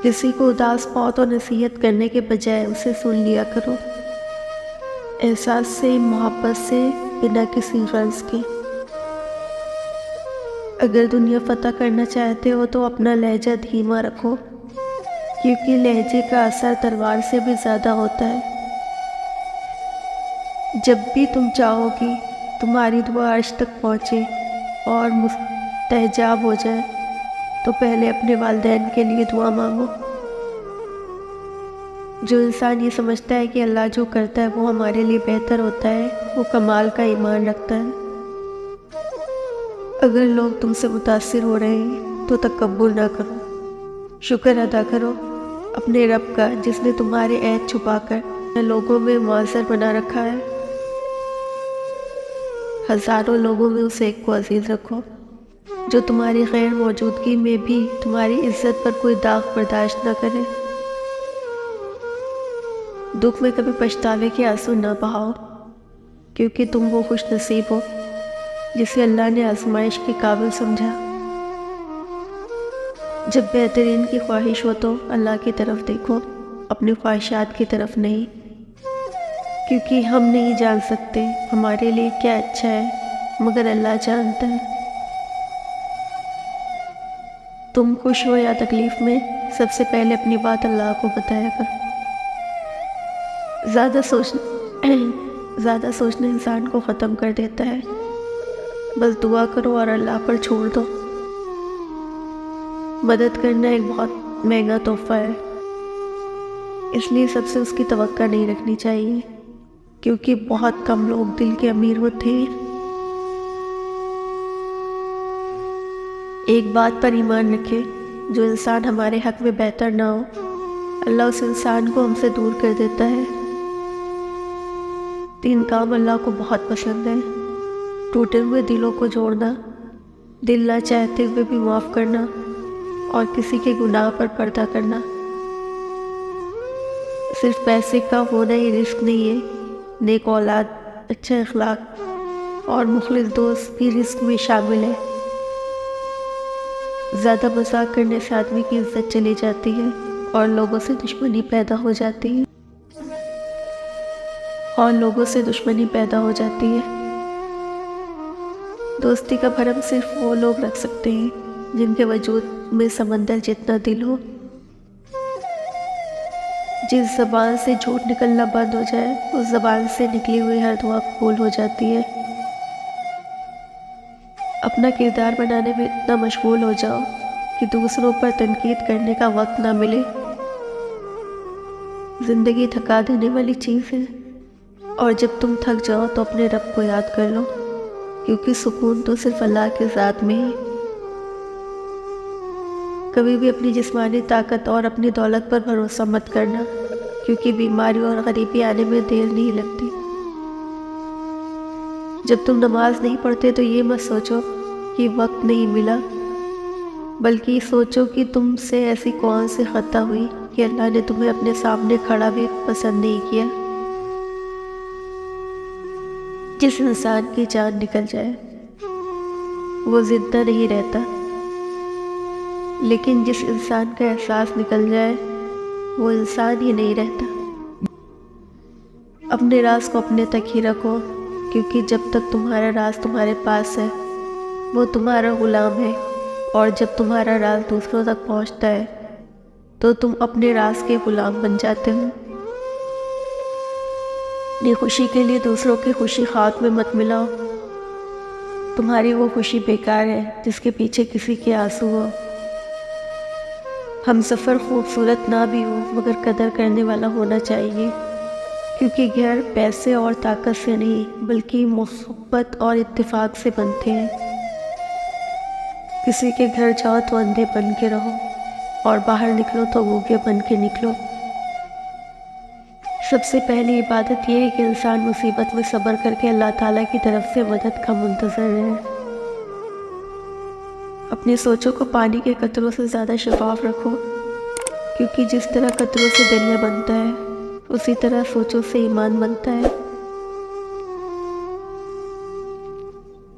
کسی کو اداس پاؤ تو نصیحت کرنے کے بجائے اسے سن لیا کرو، احساس سے، محبت سے، بنا کسی غرض کے۔ اگر دنیا فتح کرنا چاہتے ہو تو اپنا لہجہ دھیما رکھو، کیونکہ لہجے کا اثر تلوار سے بھی زیادہ ہوتا ہے۔ جب بھی تم چاہو گی تمہاری دعا عرش تک پہنچے اور مستجاب ہو جائے تو پہلے اپنے والدین کے لیے دعا مانگو۔ جو انسان یہ سمجھتا ہے کہ اللہ جو کرتا ہے وہ ہمارے لیے بہتر ہوتا ہے، وہ کمال کا ایمان رکھتا ہے۔ اگر لوگ تم سے متاثر ہو رہے ہیں تو تکبر نہ کرو، شکر ادا کرو اپنے رب کا جس نے تمہارے عیب چھپا کر لوگوں میں معزز بنا رکھا ہے۔ ہزاروں لوگوں میں اس ایک کو عزیز رکھو جو تمہاری غیر موجودگی میں بھی تمہاری عزت پر کوئی داغ برداشت نہ کرے۔ دکھ میں کبھی پچھتاوے کے آنسو نہ بہاؤ، کیونکہ تم وہ خوش نصیب ہو جسے اللہ نے آزمائش کے قابل سمجھا۔ جب بہترین کی خواہش ہو تو اللہ کی طرف دیکھو، اپنی خواہشات کی طرف نہیں، کیونکہ ہم نہیں جان سکتے ہمارے لیے کیا اچھا ہے، مگر اللہ جانتا ہے۔ تم خوش ہو یا تکلیف میں، سب سے پہلے اپنی بات اللہ کو بتایا کرو۔ زیادہ سوچنا انسان کو ختم کر دیتا ہے، بس دعا کرو اور اللہ پر چھوڑ دو۔ مدد کرنا ایک بہت مہنگا تحفہ ہے، اس لیے سب سے اس کی توقع نہیں رکھنی چاہیے، کیونکہ بہت کم لوگ دل کے امیر ہوتے ہیں۔ ایک بات پر ایمان رکھے، جو انسان ہمارے حق میں بہتر نہ ہو، اللہ اس انسان کو ہم سے دور کر دیتا ہے۔ 3 کام اللہ کو بہت پسند ہے: ٹوٹے ہوئے دلوں کو جوڑنا، دل نہ چاہتے ہوئے بھی معاف کرنا، اور کسی کے گناہ پر پردہ کرنا۔ صرف پیسے کا ہونا ہی رزق نہیں ہے، نیک اولاد، اچھا اخلاق اور مخلص دوست بھی رزق میں شامل ہے۔ زیادہ مذاق کرنے سے آدمی کی عزت چلی جاتی ہے اور لوگوں سے دشمنی پیدا ہو جاتی ہے۔ دوستی کا بھرم صرف وہ لوگ رکھ سکتے ہیں جن کے وجود میں سمندر جتنا دل ہو۔ جس زبان سے جھوٹ نکلنا بند ہو جائے، اس زبان سے نکلی ہوئی ہر دعا قبول ہو جاتی ہے۔ اپنا کردار بنانے میں اتنا مشغول ہو جاؤ کہ دوسروں پر تنقید کرنے کا وقت نہ ملے۔ زندگی تھکا دینے والی چیز ہے، اور جب تم تھک جاؤ تو اپنے رب کو یاد کر لو، کیونکہ سکون تو صرف اللہ کے ذات میں ہے۔ کبھی بھی اپنی جسمانی طاقت اور اپنی دولت پر بھروسہ مت کرنا، کیونکہ بیماری اور غریبی آنے میں دیر نہیں لگتی۔ جب تم نماز نہیں پڑھتے تو یہ مت سوچو کہ وقت نہیں ملا، بلکہ سوچو کہ تم سے ایسی کون سی خطا ہوئی کہ اللہ نے تمہیں اپنے سامنے کھڑا بھی پسند نہیں کیا۔ جس انسان کی جان نکل جائے وہ زندہ نہیں رہتا، لیکن جس انسان کا احساس نکل جائے وہ انسان ہی نہیں رہتا۔ اپنے راز کو اپنے تک ہی رکھو، کیونکہ جب تک تمہارا راز تمہارے پاس ہے وہ تمہارا غلام ہے، اور جب تمہارا راز دوسروں تک پہنچتا ہے تو تم اپنے راز کے غلام بن جاتے ہو۔ اپنی خوشی کے لیے دوسروں کی خوشی خاک میں مت ملاؤ، تمہاری وہ خوشی بیکار ہے جس کے پیچھے کسی کے آنسو ہو۔ ہم سفر خوبصورت نہ بھی ہو مگر قدر کرنے والا ہونا چاہیے، کیونکہ گھر پیسے اور طاقت سے نہیں بلکہ محبت اور اتفاق سے بنتے ہیں۔ کسی کے گھر جاؤ تو اندھے بن کے رہو، اور باہر نکلو تو گونگے بن کے نکلو۔ سب سے پہلی عبادت یہ ہے کہ انسان مصیبت میں صبر کر کے اللہ تعالیٰ کی طرف سے مدد کا منتظر رہے۔ اپنی سوچوں کو پانی کے قطروں سے زیادہ شفاف رکھو، کیونکہ جس طرح قطروں سے دریا بنتا ہے اسی طرح سوچوں سے ایمان بنتا ہے۔